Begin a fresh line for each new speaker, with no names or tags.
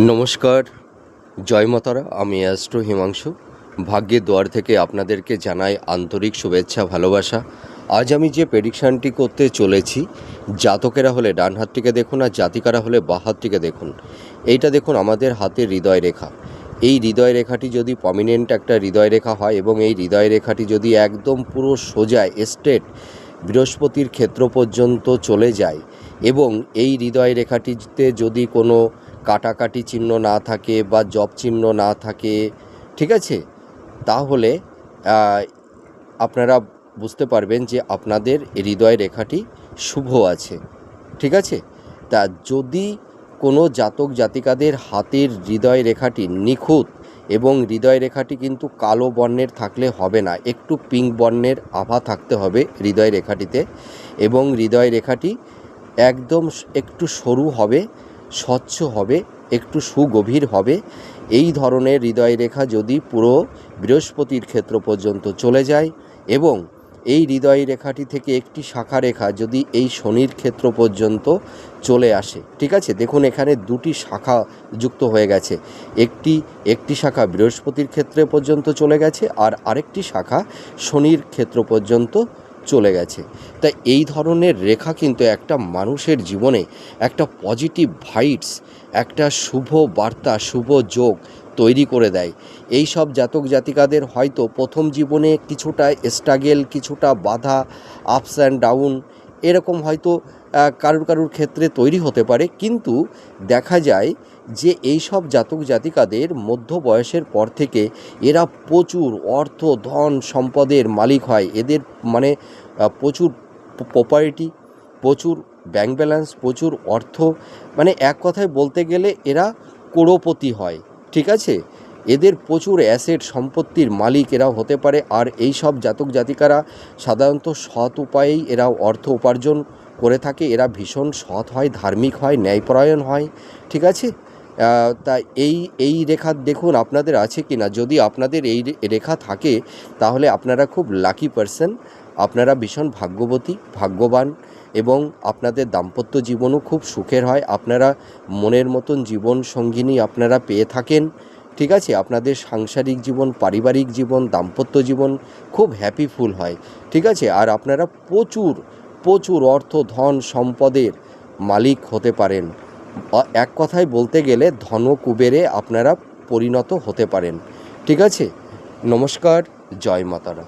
নমস্কার, জয় মাতারা। আমি অ্যাস্ট্রো হিমাংশু। ভাগ্যের দুয়ার থেকে আপনাদেরকে জানাই আন্তরিক শুভেচ্ছা, ভালোবাসা। আজ আমি যে প্রেডিকশানটি করতে চলেছি, জাতকেরা হলে ডান হাতটিকে দেখুন আর জাতিকারা হলে বাঁ হাতটিকে দেখুন। এইটা দেখুন আমাদের হাতের হৃদয় রেখা। এই হৃদয় রেখাটি যদি প্রমিনেন্ট একটা হৃদয় রেখা হয় এবং এই হৃদয় রেখাটি যদি একদম পুরো সোজা স্ট্রেট বৃহস্পতির ক্ষেত্র পর্যন্ত চলে যায় এবং এই হৃদয় রেখাটিতে যদি কোনো কাটাকাটি চিহ্ন না থাকে বা জব চিহ্ন না থাকে, ঠিক আছে, তাহলে আপনারা বুঝতে পারবেন যে আপনাদের হৃদয় রেখাটি শুভ আছে। ঠিক আছে, তা যদি কোনো জাতক জাতিকাদের হাতের হৃদয় রেখাটি নিখুঁত এবং হৃদয় রেখাটি কিন্তু কালো বর্ণের থাকলে হবে না, একটু পিঙ্ক বর্ণের আভা থাকতে হবে হৃদয় রেখাটিতে, এবং হৃদয় রেখাটি একদম একটু সরু হবে, স্বচ্ছ হবে, একটু সুগভীর হবে। এই ধরনের হৃদয় রেখা যদি পুরো বৃহস্পতির ক্ষেত্র পর্যন্ত চলে যায় এবং এই হৃদয় রেখাটি থেকে একটি শাখা রেখা যদি এই শনির ক্ষেত্র পর্যন্ত চলে আসে, ঠিক আছে, দেখুন এখানে দুটি শাখা যুক্ত হয়ে গেছে, একটি শাখা বৃহস্পতির ক্ষেত্রে পর্যন্ত চলে গেছে আর আরেকটি শাখা শনির ক্ষেত্র পর্যন্ত চলে গেছে। তাই এই ধরনের রেখা কিন্তু একটা মানুষের জীবনে একটা পজিটিভ ভাইবস, একটা শুভ বার্তা, শুভ যোগ তৈরি করে দেয়। এই সব জাতক জাতিকাদের হয়তো প্রথম জীবনে কিছুটা স্ট্রাগেল, কিছুটা বাধা, আপস অ্যান্ড ডাউন এরকম হয়তো কারুর ক্ষেত্রে তৈরি হতে পারে, কিন্তু দেখা যায় যে এই সব জাতক জাতিকাদের মধ্য বয়সের পর থেকে এরা প্রচুর অর্থ, ধন, সম্পদের মালিক হয়। এদের মানে প্রচুর প্রপার্টি, প্রচুর ব্যাংক ব্যালেন্স, প্রচুর অর্থ, মানে এক কথায় বলতে গেলে এরা করোড়পতি হয়। ঠিক আছে, এদের প্রচুর অ্যাসেট সম্পত্তির মালিক এরা হতে পারে। আর এই সব জাতক জাতিকারা সাধারণত সৎ উপায়েই এরা অর্থ উপার্জন করে থাকে। এরা ভীষণ সৎ হয়, ধার্মিক হয়, ন্যায়পরায়ণ হয়। ঠিক আছে, তা এই রেখা দেখুন আপনাদের আছে কি না। যদি আপনাদের এই রেখা থাকে তাহলে আপনারা খুব লাকি পারসন, আপনারা ভীষণ ভাগ্যবতী, ভাগ্যবান, এবং আপনাদের দাম্পত্য জীবনও খুব সুখের হয়। আপনারা মনের মতন জীবন সঙ্গিনী আপনারা পেয়ে থাকেন। ঠিক আছে, আপনাদের সাংসারিক জীবন, পারিবারিক জীবন, দাম্পত্য জীবন খুব হ্যাপিফুল হয়। ঠিক আছে, আর আপনারা প্রচুর প্রচুর অর্থ, ধন, সম্পদের মালিক হতে পারেন। এক কথায় বলতে গেলে ধন কুবেরে আপনারা পরিণত হতে পারেন। ঠিক আছে, নমস্কার, জয় মাতারা।